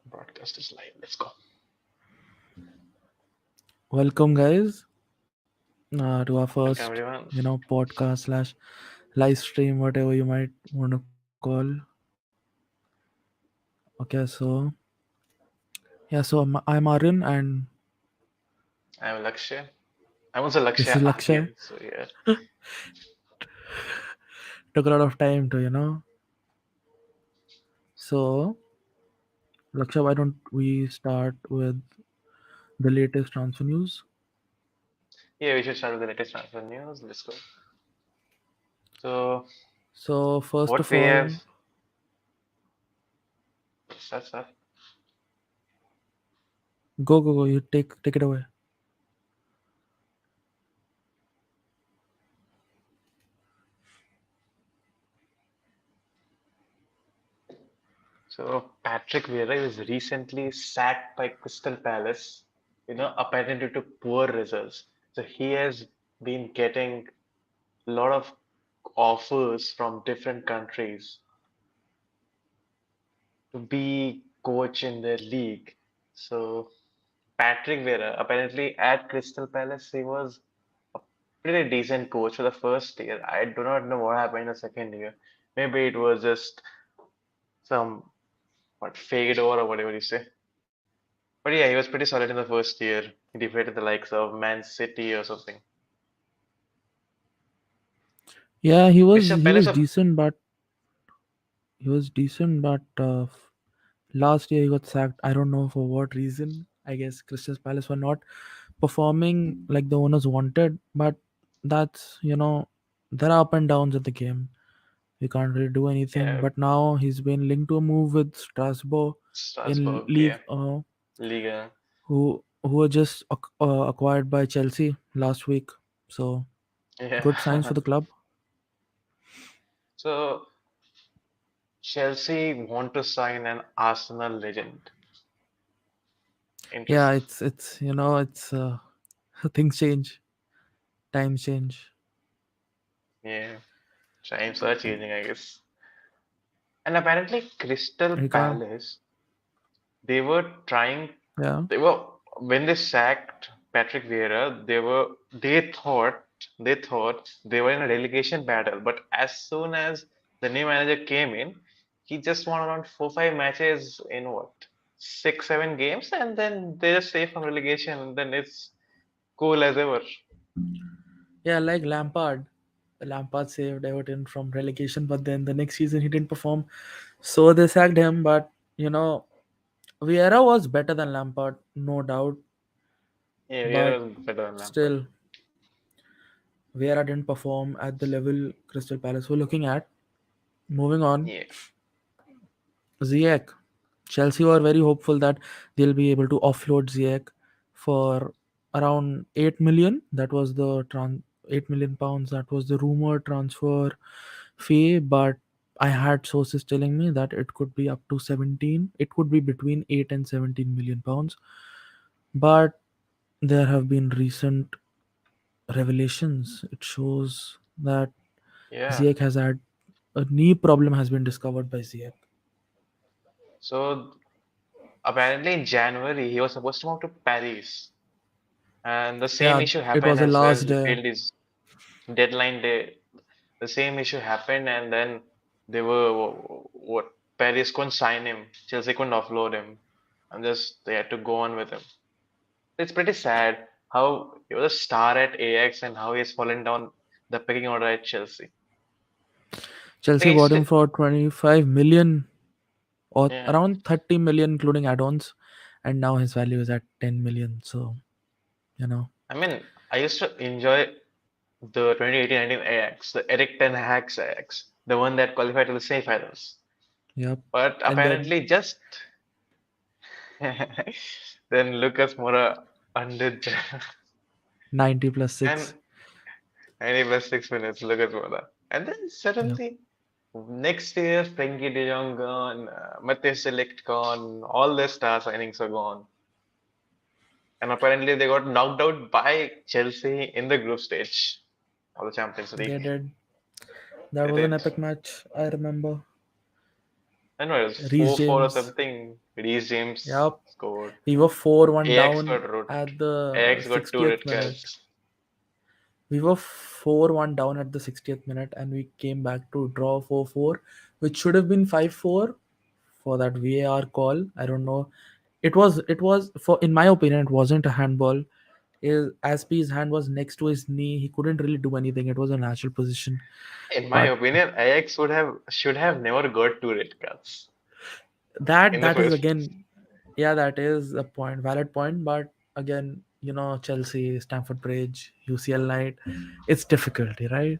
Broadcast is live. Let's go. Welcome, guys, to our Welcome, first, everyone. podcast slash live stream, whatever you might want to call. Okay, so I'm Aryan, and I'm Lakshya. I'm also this Lakshya is Lakshya. Aryan. So yeah. Took a lot of time to, So, Lakshya, why don't we start with the latest transfer news? Yeah, we should start with the latest transfer news. Let's go. So So, first what of we have. all, Start. go. You take it away. So Patrick Vieira was recently sacked by Crystal Palace. Apparently due to poor results. So he has been getting a lot of offers from different countries to be coach in their league. So Patrick Vieira, apparently at Crystal Palace, he was a pretty decent coach for the first year. I do not know what happened in the second year. Maybe it was just some fade over or whatever you say. But yeah, he was pretty solid in the first year. He defeated the likes of Man City or something. Yeah, he was Crystal he Palace was of decent, but he was decent, but last year he got sacked. I don't know for what reason. I guess Crystal Palace were not performing like the owners wanted, but that's there are up and downs in the game. You can't really do anything. yeah, But now he's been linked to a move with Strasbourg in Strasbourg, League, yeah, Liga, who were just acquired by Chelsea last week. So good signs yeah. for the club. So Chelsea want to sign an Arsenal legend. Yeah, Interesting. it's things change, times change. Yeah, times are changing, I guess. And apparently, Crystal You can't. Palace, they were trying, Yeah. they were, when they sacked Patrick Vieira, they thought they were in a relegation battle. But as soon as the new manager came in, he just won around 4, 5 matches in what, 6, 7 games, and then they're safe from relegation, and then it's cool as ever. Yeah, like Lampard. Lampard saved Everton from relegation, but then the next season he didn't perform. So they sacked him, but Vieira was better than Lampard, no doubt. Yeah, But Vieira is better than Lampard. still, Vieira didn't perform at the level Crystal Palace were looking at. Moving on, Yeah, Ziyech. Chelsea were very hopeful that they'll be able to offload Ziyech for around 8 million. That was the 8 million pounds. That was the rumor transfer fee. But I had sources telling me that it could be up to 17. It could be between 8 and 17 million pounds. But there have been recent revelations. It shows that yeah. Ziyech has had a knee problem has been discovered by Ziyech. So apparently in January he was supposed to move to Paris, and the same Yeah, issue it happened was the as well. last He day. failed his deadline day. The same issue happened, and then they were what Paris couldn't sign him, Chelsea couldn't offload him, and just they had to go on with him. It's pretty sad how he was a star at Ajax and how he has fallen down the pecking order at Chelsea. Chelsea It's bought still, him for 25 million or yeah. around 30 million including add-ons, and now his value is at 10 million. So, you know. I mean, I used to enjoy the 2018-19 Ajax, the Eric Ten Hag's Ajax, the one that qualified to the semi-finals. Yep. But And then apparently, just then Lucas Moura undid, 90 plus and 6. 90 plus 6 minutes, Lucas Moura. And then Yep. suddenly, next year, Frenkie de Jong gone, Matthias Select gone, all their star signings are gone. And apparently, they got knocked out by Chelsea in the group stage of the Champions They League. did. That They was an did. epic match, I remember. I know it was Reece 4-4 or James. something. Reece James Yep. scored. We were 4-1 AX down got red. at the AX got two 60th red minute. cards. We were 4-1 down at the 60th minute and we came back to draw 4-4, which should have been 5-4 for that VAR call. I don't know. It was for, in my opinion, it wasn't a handball. Aspie's hand was next to his knee. He couldn't really do anything. It was a natural position. In my But opinion, AX should have never got two red cards that in the that is first. again, yeah, that is a point, valid point. But again, Chelsea, Stamford Bridge, UCL night, it's difficulty, right?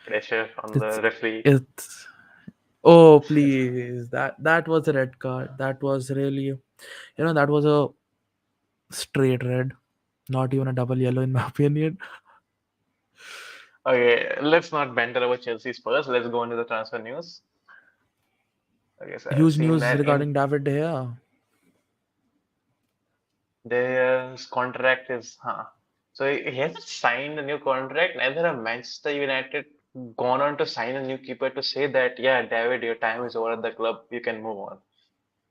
Pressure on It's the referee. it's Oh, please. That was a red card. That was really, that was a straight red, not even a double yellow in my opinion. Okay, let's not banter about Chelsea's first. Let's go into the transfer news. Okay, so I've Huge seen news that in regarding David De Gea. their contract is, So he hasn't signed a new contract. Neither have Manchester United gone on to sign a new keeper to say that, yeah, David, your time is over at the club. You can move on.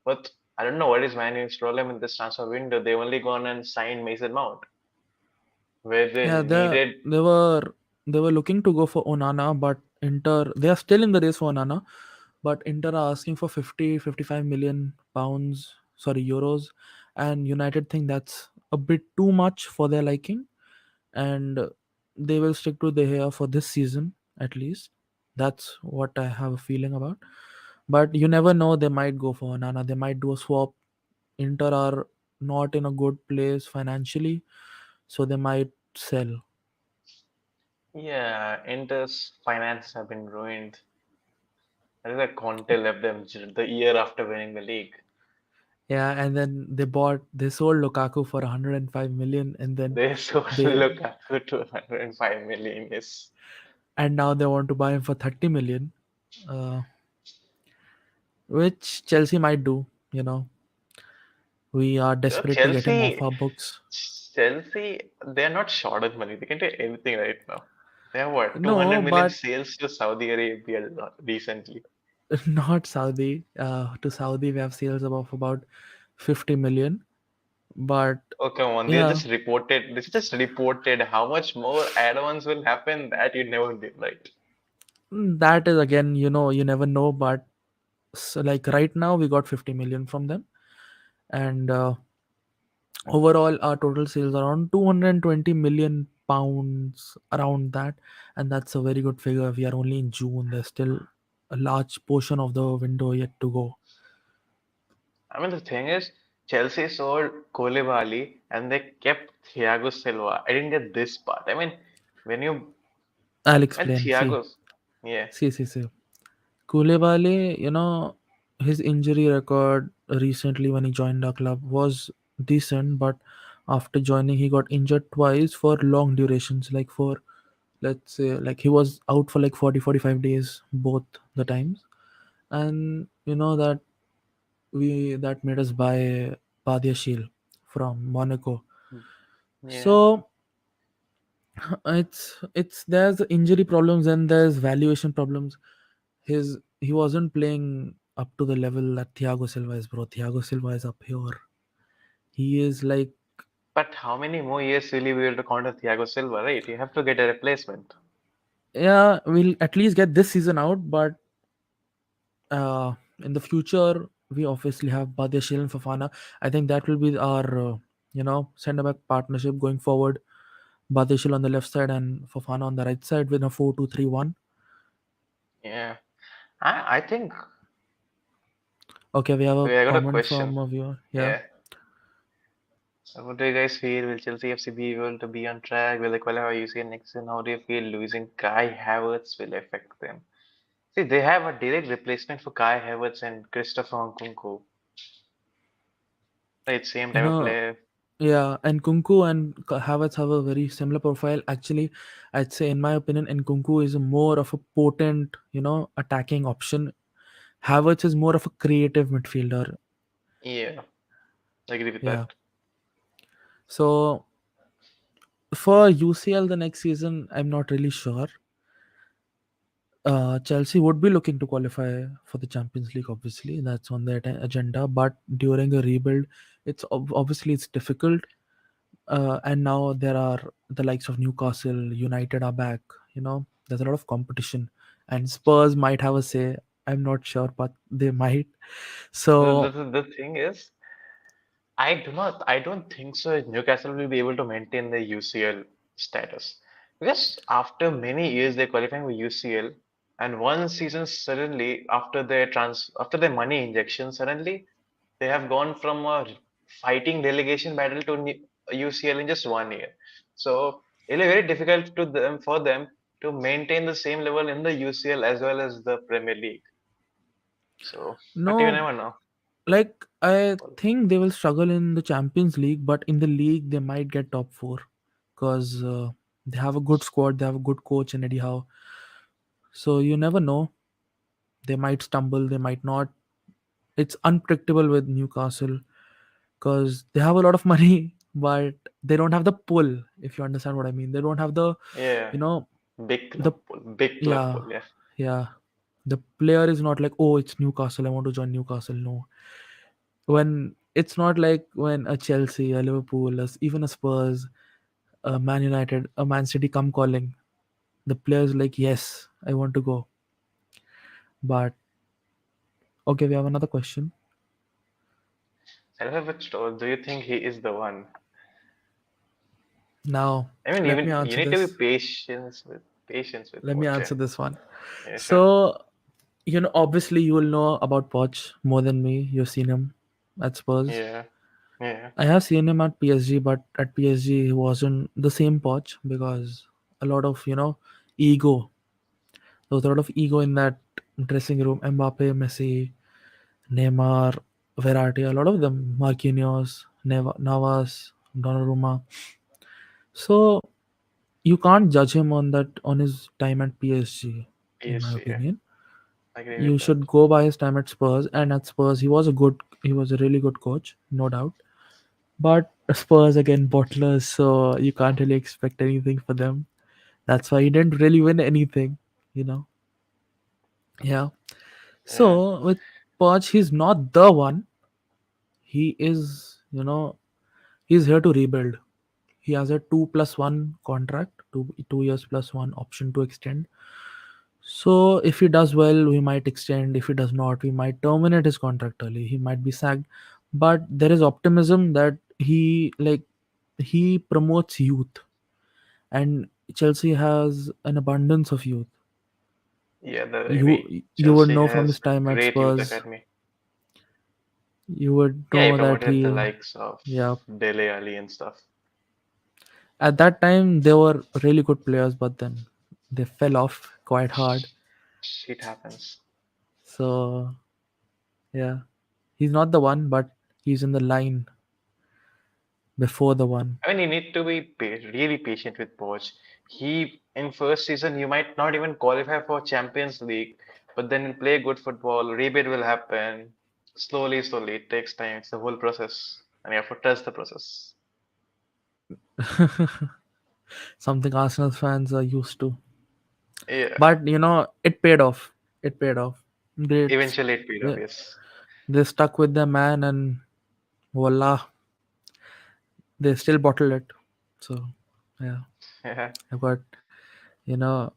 But I don't know what is Man U's problem in this transfer window. They only gone and signed Mason Mount, where they Yeah, needed. they were looking to go for Onana, but Inter, they are still in the race for Onana, but Inter are asking for 50-55 million pounds, sorry, euros, and United think that's a bit too much for their liking, and they will stick to De Gea for this season at least. That's what I have a feeling about. But you never know, they might go for Onana, they might do a swap. Inter are not in a good place financially, so they might sell. Yeah, Inter's finance have been ruined. That is why Conte left them the year after winning the league. Yeah, and then they sold Lukaku for 105 million, and then They sold they Lukaku to 105 million. Yes. and now they want to buy him for 30 million, uh, which Chelsea might do. We are You know, desperate to get him off our books. Chelsea, they're not short of money. They can do anything right now. They have what, 200 No, million but sales to Saudi Arabia recently. not Saudi. To Saudi, we have sales of about 50 million. But Oh, come on. yeah, They just reported how much more add-ons will happen that you never did, right? that is again, you never know. But like right now, we got 50 million from them, and overall, our total sales are around 220 million pounds, around that, and that's a very good figure. We are only in June. There's still a large portion of the window yet to go. I mean, the thing is, Chelsea sold Koulibaly and they kept Thiago Silva. I didn't get this part. I mean, when you I'll when explain. See, Thiago's, yeah, see. Koulibaly, his injury record recently when he joined our club was decent, but after joining, he got injured twice for long durations, like for, let's say, like he was out for like 40-45 days both the times. And that made us buy Badiashile from Monaco. yeah. So it's there's injury problems and there's valuation problems. He wasn't playing up to the level that Thiago Silva is, bro. Thiago Silva is up here. He is like, But how many more years will you be able to counter Thiago Silva, right? You have to get a replacement. yeah, we'll at least get this season out, but in the future we obviously have Badiashile and Fafana. I think that will be our centre back partnership going forward. Badiashile on the left side and Fafana on the right side with a 4-2-3-1. Yeah. I think Okay, we have a I got a comment from question. a viewer. Yeah. Yeah. So what do you guys feel? Will Chelsea FC be able to be on track? Will they qualify UCL next season? How do you feel losing Kai Havertz will affect them? See, they have a direct replacement for Kai Havertz and Christopher Nkunku. Right, same You type of know, player. yeah, and Kunku and Havertz have a very similar profile. Actually, I'd say, in my opinion, Nkunku is more of a potent, attacking option. Havertz is more of a creative midfielder. Yeah, I agree with Yeah. that. So for UCL the next season, I'm not really sure. Chelsea would be looking to qualify for the Champions League. Obviously, that's on their agenda. But during a rebuild, obviously it's difficult. And now there are the likes of Newcastle, United are back. There's a lot of competition, and Spurs might have a say. I'm not sure, but they might. So The thing is, I don't think so. Newcastle will be able to maintain the UCL status because after many years they're qualifying with UCL, and one season suddenly after their money injection, suddenly they have gone from a fighting relegation battle to UCL in just 1 year. So it'll be very difficult to them for them to maintain the same level in the UCL as well as the Premier League. So, but you no, never know. like I think they will struggle in the Champions League, but in the league they might get top four because they have a good squad, they have a good coach and Eddie Howe. So you never know. They might stumble, they might not. It's unpredictable with Newcastle because they have a lot of money, but they don't have the pull. If you understand what I mean, they don't have the, Yeah, you know, big the club pull, big club yeah, pull. Yeah. yeah. The player is not like, oh, it's Newcastle, I want to join Newcastle. No, when it's not like when a Chelsea, a Liverpool, even a Spurs, a Man United, a Man City come calling, the players like, yes, I want to go. But okay, we have another question Self do you think he is the one? now. I mean, Let me even you answer need to be this. patience with Let me Poche. answer this one. Yeah, sure. So, obviously, you will know about Poch more than me. You've seen him at Spurs. Yeah, yeah, I have seen him at PSG, but at PSG, he wasn't the same Poch because a lot of, ego. There was a lot of ego in that dressing room. Mbappe, Messi, Neymar, Verratti, a lot of them. Marquinhos, Navas, Donnarumma. So, you can't judge him on his time at PSG, in my PSG. Yeah, opinion. I agree You with that. should go by his time at Spurs, and at Spurs he was a really good coach, no doubt. But Spurs again bottlers, so you can't really expect anything for them. That's why he didn't really win anything, you know. Yeah. Yeah, So with Poch, he's not the one. He is, he's here to rebuild. He has a 2+1 contract, 2 years plus one option to extend. So if he does well, we might extend. If he does not, we might terminate his contract early. He might be sacked. But there is optimism that he promotes youth, and Chelsea has an abundance of youth. yeah. I mean, You would Chelsea know from has his time at great youth Spurs. academy. You would Yeah, he know that promoted the he, likes of yeah. Dele Alli and stuff. At that time, they were really good players, but then they fell off quite hard. Shit happens. So yeah, he's not the one, but he's in the line before the one. I mean, you need to be really patient with Poch. He, in first season, you might not even qualify for Champions League, but then you play good football, rebate will happen. Slowly, slowly, it takes time. It's the whole process, and you have to trust the process. Something Arsenal fans are used to. Yeah, But it paid off. It paid off. They eventually it paid off, they, yes. they stuck with their man, and voila, they still bottled it. So yeah, Yeah. I've got you know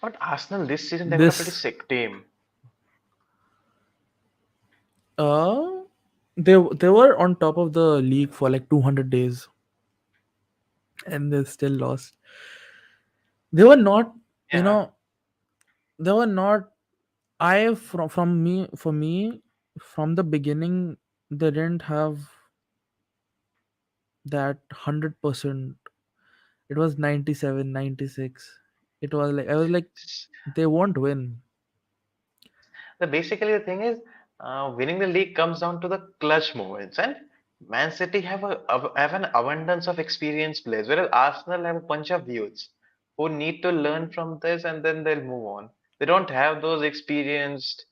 But Arsenal this season, they've got a pretty this. sick team. Uh, they were on top of the league for like 200 days, and they still lost. They were not, you Yeah. know, they were not. I from me for me from the beginning, they didn't have that 100%. It was 97, 96. It was like I was like, they won't win. Basically, the thing is, winning the league comes down to the clutch moments, and Man City have an abundance of experienced players, whereas Arsenal have a bunch of youths who need to learn from this, and then they'll move on. They don't have those experienced,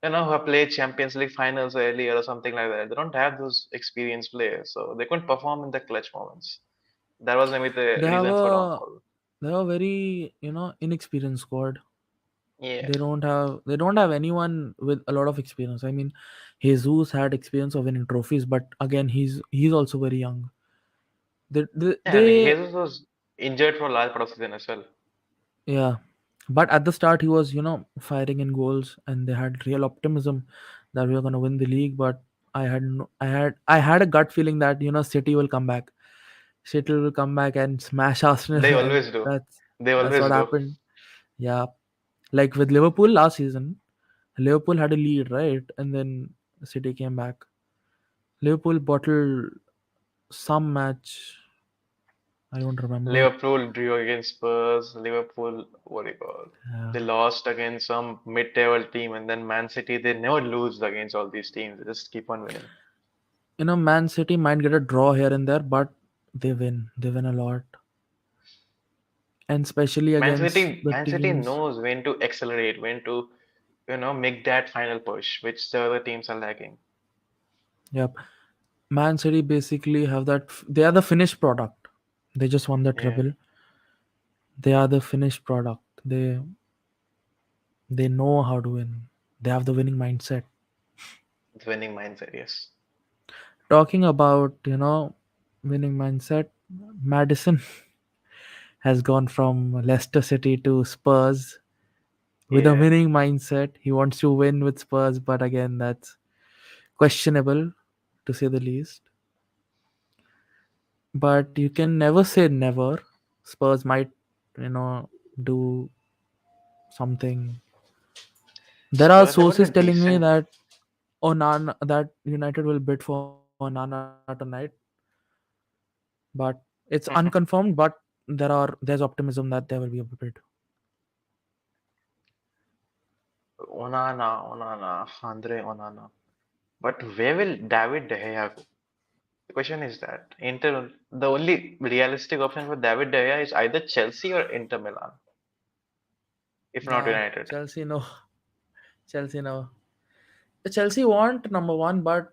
who have played Champions League finals earlier or something like that. They don't have those experienced players, so they couldn't perform in the clutch moments. That was maybe the They have reason for a downfall. they have a very inexperienced squad. Yeah. They don't have anyone with a lot of experience. I mean, Jesus had experience of winning trophies, but again, he's also very young. They, they, Yeah, and they Jesus was injured for a large part of the season as well. Yeah, but at the start he was, firing in goals, and they had real optimism that we were going to win the league. But I had a gut feeling that City will come back. City will come back and smash Arsenal, They and always do. They that's always what do. happened. Yeah, like with Liverpool last season, Liverpool had a lead, right, and then City came back. Liverpool bottled some match. I don't remember. Liverpool drew against Spurs. Liverpool, what do you call? Yeah. They lost against some mid-table team, and then Man City. They never lose against all these teams. They just keep on winning. Man City might get a draw here and there, but they win. They win a lot, and especially against the Man City teams. knows when to accelerate, when to, make that final push, which the other teams are lacking. Yep, Man City basically have that. They are the finished product. They just won the Yeah, treble. They are the finished product. They know how to win. They have the winning mindset. the winning mindset. Yes. Talking about winning mindset, Madison has gone from Leicester City to Spurs with a Yeah, winning mindset. He wants to win with Spurs, but again, that's questionable to say the least. But you can never say never. Spurs might, do something. There are Spurs have got a sources telling me decent. that that United will bid for Onana tonight, but it's unconfirmed. But there's optimism that there will be a bid. Onana, Andre Onana. But where will David De Gea go? The question is that the only realistic option for David De Gea is either Chelsea or Inter Milan, if not Yeah, United. Chelsea no, Chelsea no. Chelsea want number one, but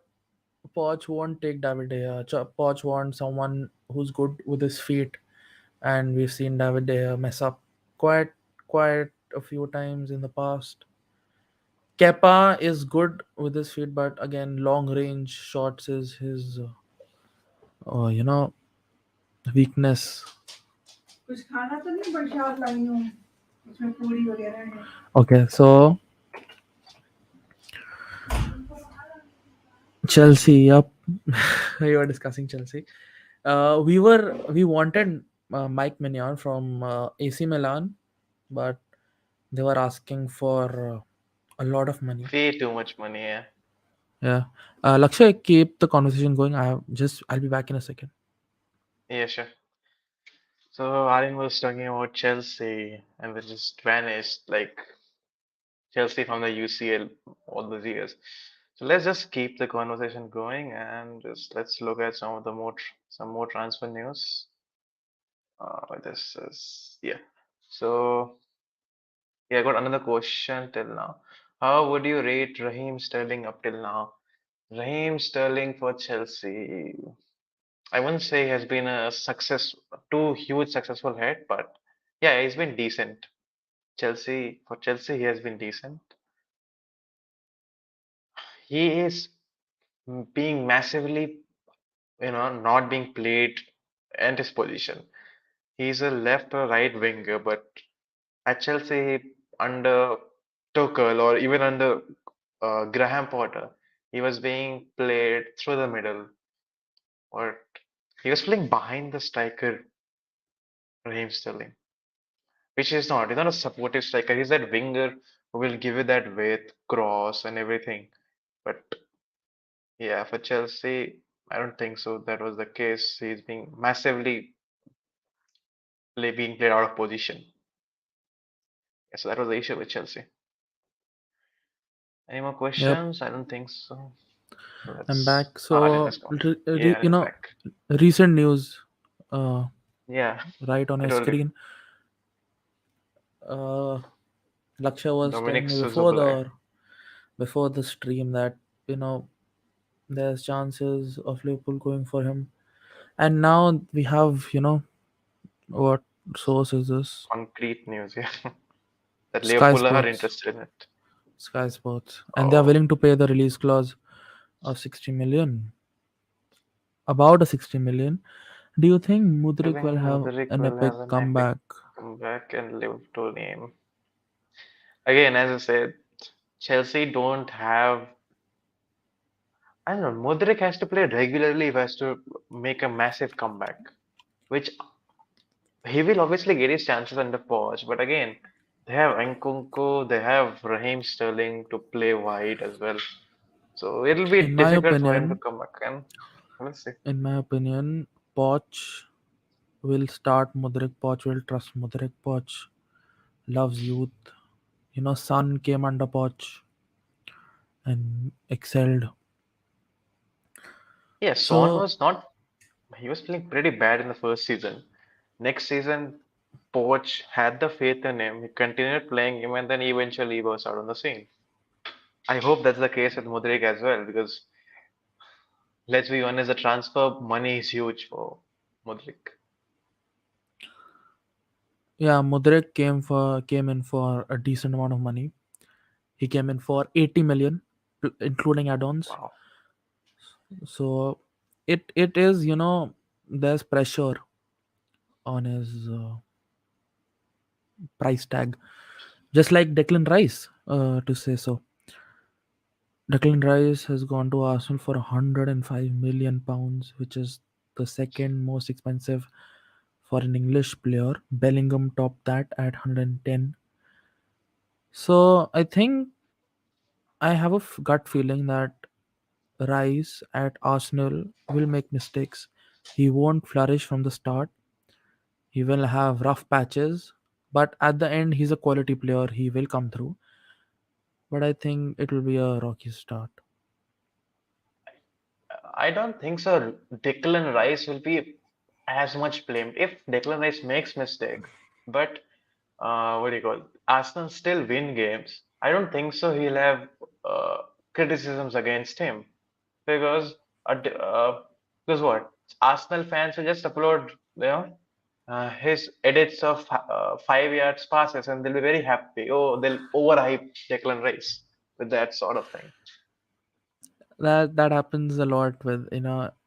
Poch won't take David De Gea. Poch wants someone who's good with his feet, and we've seen David De Gea mess up quite quite a few times in the past. Kepa is good with his feet, but again, long range shots is his weakness. कुछ खाना तो नहीं प्रसाद लाई हूँ उसमें पूरी वगैरह है. Okay, so Chelsea, yep. You were discussing Chelsea. We wanted Mike Mignon from AC Milan, but they were asking for a lot of money. Way too much money, yeah. Yeah. Lakshya, keep the conversation going. I'll be back in a second. Yeah, sure. So Aryan was talking about Chelsea and they just vanished like Chelsea from the UCL all those years. So let's just keep the conversation going and just let's look at some more transfer news. This is yeah. So yeah, I got another question till now. How would you rate Raheem Sterling up till now? Raheem Sterling for Chelsea. I wouldn't say he has been a too huge successful head, but yeah, he's been decent. For Chelsea, he has been decent. He is being massively, not being played at his position. He's a left or right winger, but at Chelsea under Tuchel or even under Graham Potter, he was being played through the middle, or he was playing behind the striker, Raheem Sterling, which is not. He's not a supportive striker. He's that winger who will give you that width, cross, and everything. But yeah, for Chelsea, I don't think so. That was the case. He's being massively being played out of position. Yeah, so that was the issue with Chelsea. Any more Yep, questions? I don't think so. I'm Let's. back. Aryan So, has gone. Yeah, Aryan's back. recent news, uh, Yeah, right on I your told you. screen. Uh, Lakshya was telling Dominic me Szoboszlai. before the stream that you know there's chances of Liverpool going for him, and now we have what source is this? Concrete news, yeah. that Sky Liverpool are Sports. interested in it. Sky Sports, and they are Oh, willing to pay the release clause of 60 million, about a 60 million. Do you think I Mudrik think will have Modric an will epic have an epic comeback? comeback and Liverpool name. Again, as I said, Chelsea don't have. I don't know. Modric has to play regularly if he has to make a massive comeback, which he will obviously get his chances under Poch. But again, they have Nkunku, they have Raheem Sterling to play wide as well. So it'll be In my difficult for him to opinion, come back. And let's see. in my opinion, Poch will start Mudrik. Poch will trust Mudrik. Poch loves youth. Sun came under Poch and excelled. Yeah, Son So was not. He was playing pretty bad in the first season. Next season, Poch had the faith in him. He continued playing him, and then eventually he was out on the scene. I hope that's the case with Mudrik as well, because let's be honest, the transfer money is huge for Mudrik. yeah, Mudrik came in for a decent amount of money. He came in for 80 million, including add-ons. Wow. So it is, there's pressure on his price tag, just like Declan Rice. To say so, Declan Rice has gone to Arsenal for 105 million pounds, which is the second most expensive for an English player. Bellingham topped that at 110. So I think I have a gut feeling that Rice at Arsenal will make mistakes. He won't flourish from the start. He will have rough patches, but at the end, he's a quality player. He will come through. But I think it will be a rocky start. I don't think so. Declan Rice will be as much blamed if Declan Rice makes mistake. But what do you call it? Arsenal still win games. I don't think so. He'll have uh, criticisms against him because uh, d- uh, because what? Arsenal fans will just upload, his edits of 5 yards passes, and they'll be very happy. Oh, they'll overhype Declan Rice with that sort of thing. That happens a lot with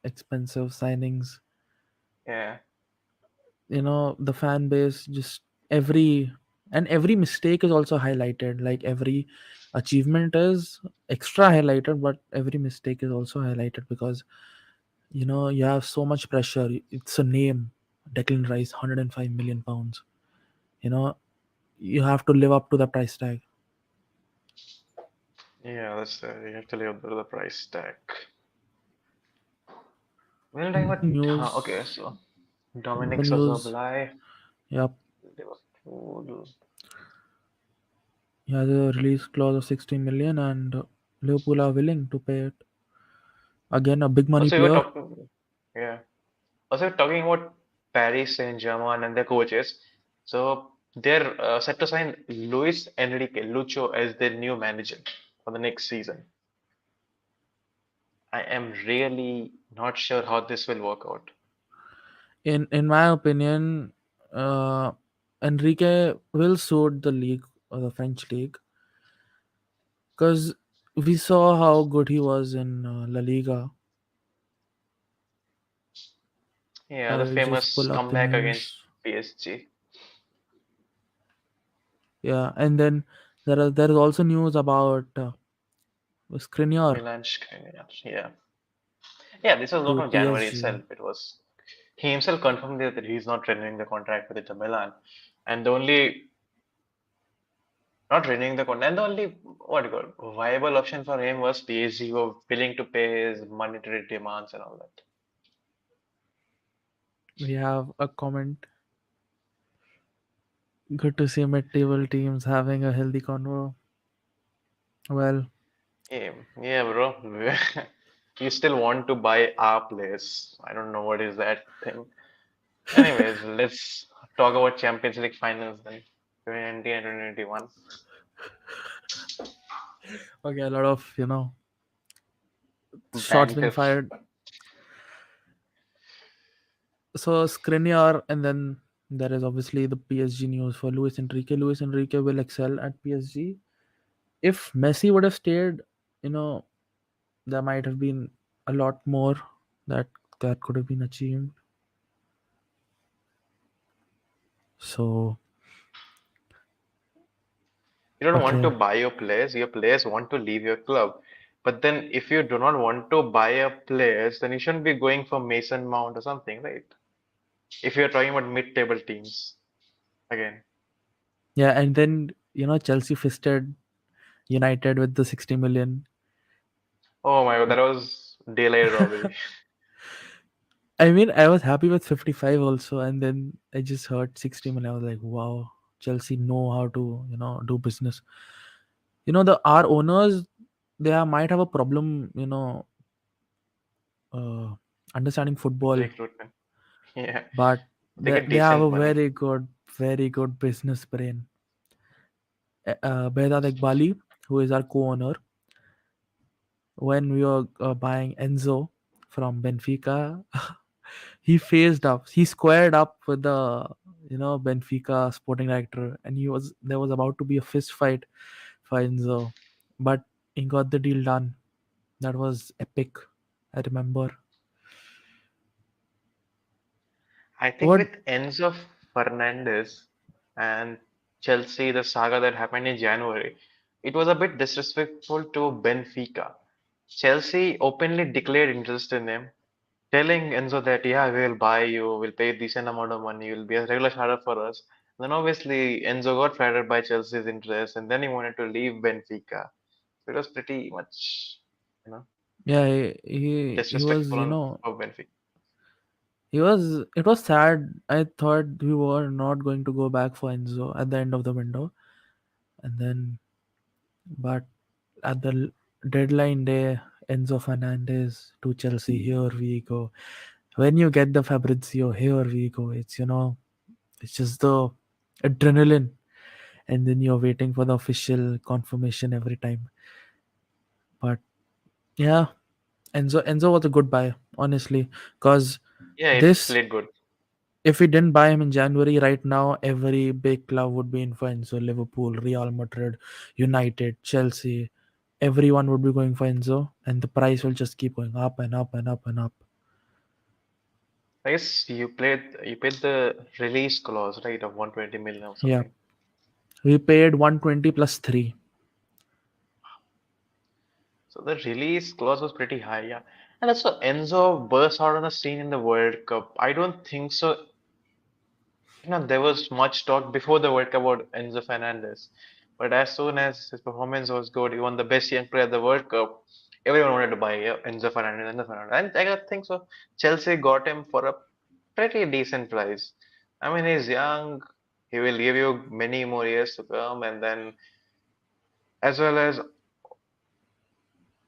expensive signings. Yeah. The fan base just every every mistake is also highlighted. Like every achievement is extra highlighted, but every mistake is also highlighted because you have so much pressure. It's a name, Declan Rice, 105 million pounds. You know you have to live up to the price tag. Yeah, you have to live up to the price tag. We're talking In about news, okay, so the Dominic news, Szoboszlai, yep, Liverpool. he has a release clause of 60 million, and Liverpool are willing to pay it. Again, a big money Also, you were player. talking, yeah. Also, you're talking about Paris Saint-Germain and their coaches. So they're set to sign Luis Enrique Lucho as their new manager for the next season. I am really not sure how this will work out. In my opinion, uh, Enrique will suit the league or the French league because we saw how good he was in La Liga. Yeah, the I'll just famous pull up the comeback against news. PSG, Yeah, and then there is also news about Skriniar Milan Skriniar. Yeah, yeah. This was not to from January PSG. itself. It was he himself confirmed that he's not renewing the contract with Inter Milan, and the only not renewing the contract, and the only what do you call viable option for him was PSG were willing to pay his monetary demands and all that. We have a comment. Good to see mid-table teams having a healthy convo. Well, Yeah, yeah, bro. You still want to buy our place? I don't know what is that thing. Anyways, let's talk about Champions League finals then. 2020 and 2021. okay, a lot of shots being Banter. fired. So Skriniar and then There is obviously the PSG news for Luis Enrique. Luis Enrique will excel at PSG. If Messi would have stayed, you know, there might have been a lot more that could have been achieved. So You don't want to okay, buy your players want to leave your club. But then if you do not want to buy your players, then you shouldn't be going for Mason Mount or something, right? If you're talking about mid-table teams again. yeah, and then Chelsea fisted United with the 60 million. Oh my God, that was daylight robbery. I mean, I was happy with 55 also, and then I just heard 60 million. I was like, wow, Chelsea know how to do business. The our owners, might have a problem, uh, understanding football, Recruitment. Yeah. but They get they have decent a money. very good business brain. Behzad Iqbali, who is our co-owner, when we were buying Enzo from Benfica, he squared up with the Benfica sporting director, and there was about to be a fist fight for Enzo, but he got the deal done. That was epic. I remember. I think What? with Enzo Fernandez and Chelsea, the saga that happened in January, it was a bit disrespectful to Benfica. Chelsea openly declared interest in him, telling Enzo that, yeah, we'll buy you, we'll pay a decent amount of money, you'll be a regular starter for us. Then obviously Enzo got flattered by Chelsea's interest, and then he wanted to leave Benfica. So it was pretty much, you know, Yeah, he was, disrespectful for Benfica. it was sad. I thought we were not going to go back for Enzo at the end of the window, and then but at the deadline day, Enzo Fernandez to Chelsea. Here we go. When you get the Fabrizio, here we go. It's just the adrenaline, and then you're waiting for the official confirmation every time. But yeah, Enzo was a good buy, honestly, because Yeah, he this played good. if we didn't buy him in January, right now every big club would be in for Enzo. Liverpool, Real Madrid, United, Chelsea, everyone would be going for Enzo, and the price will just keep going up and up and up and up. I guess you paid the release clause, right, of 120 million or Yeah, something. we paid 120 plus 3. So the release clause was pretty high, yeah. And also Enzo burst out on the scene in the World Cup. I don't think so. There was much talk before the World Cup about Enzo Fernandez. But as soon as his performance was good, he won the best young player at the World Cup. Everyone wanted to buy Enzo Fernandez, Enzo Fernandez. And I think so. Chelsea got him for a pretty decent price. I mean, he's young. He will give you many more years to come, and then as well as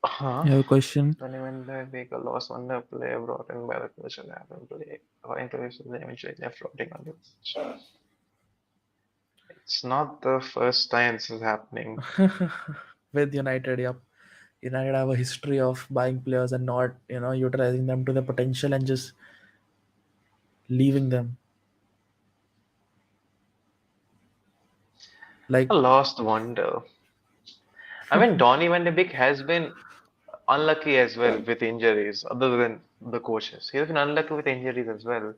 huh? You have a question? Tony Van de Beek, a lost wonder player brought in by the coach and happened play. According to his they eventually left floating on the pitch. It's not the first time this is happening. With United, yep. United have a history of buying players and not, utilizing them to their potential and just leaving them. A Like, lost wonder. I mean, Donny Van de Beek has been unlucky as well with injuries, other than the coaches. He has been unlucky with injuries as well.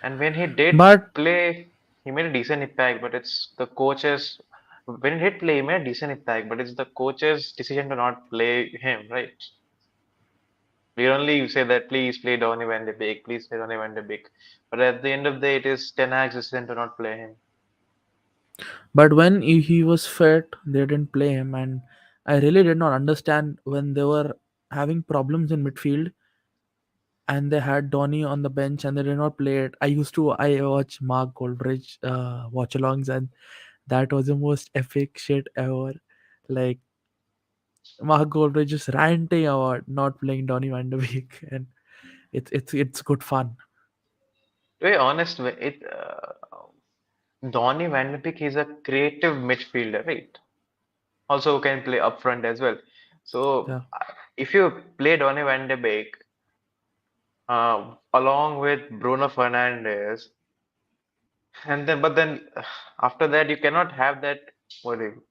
And when he did but play, he made a decent impact, but it's the coaches. When he did play, he made a decent impact, but it's the coach's decision to not play him, right? We only say that please play Donny Van de Beek, please play Donny Van de Beek. But at the end of the day, it is Ten Hag's decision to not play him. when he was fit, they didn't play him, and I really did not understand when they were having problems in midfield and they had Donny on the bench and they did not play it. I watch Mark Goldbridge watch alongs, and that was the most epic shit ever. Like, Mark Goldbridge just ranting about not playing Donny Van de Beek, and it's good fun. To be honest, Donny Van de Beek is a creative midfielder, right? Also can play up front as well. So Yeah. if you play Donny Van de Beek along with Bruno Fernandes, And then, but then after that, you cannot have that. What do you,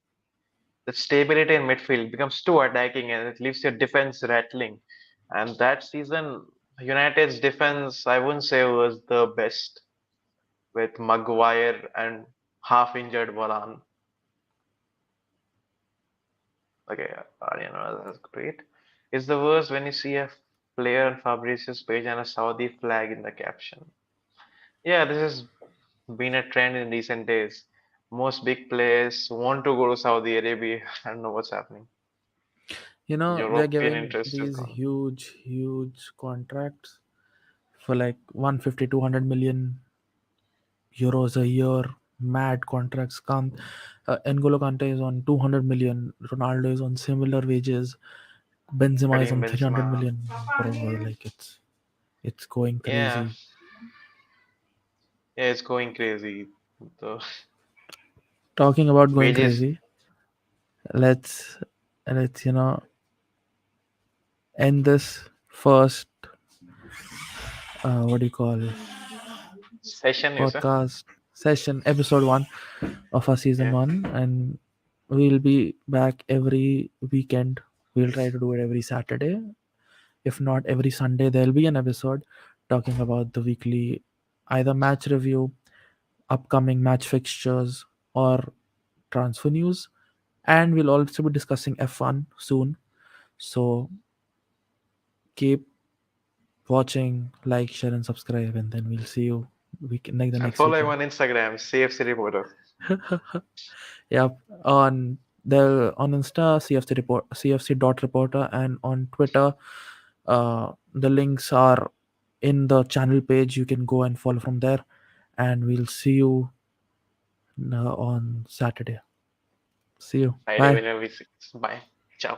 the stability in midfield becomes too attacking, and it leaves your defense rattling. And that season, United's defense, I wouldn't say was the best, with Maguire and half-injured Varane. Okay, Aryan, that's great. It's the worst when you see a player on Fabrizio's page and a Saudi flag in the caption. Yeah, this has been a trend in recent days. Most big players want to go to Saudi Arabia. I don't know what's happening. You know, they're European giving interest is these gone. huge contracts for like 150, 200 million euros a year. Mad contracts come. N'Golo Kante is on 200 million. Ronaldo is on similar wages. Benzema is Karim on 300 Benzema. million. Bro, like it's going Yeah, crazy. yeah, it's going crazy. The Talking about going wages crazy, let's end this first, what do you call, session, you say? podcast session, episode 1 of our season Yeah, 1, and we'll be back every weekend. We'll try to do it every Saturday. If not every Sunday, there'll be an episode talking about the weekly either match review, upcoming match fixtures, or transfer news. And we'll also be discussing F1 soon. So keep watching, like, share, and subscribe, and then we'll see you like the and next follow him weekend. on Instagram, CFC Reporter. Yep. On Insta, CFC dot reporter, and on Twitter, the links are in the channel page. You can go and follow from there, and we'll see you on Saturday. See you. Friday Bye. winner V6. Bye. Ciao.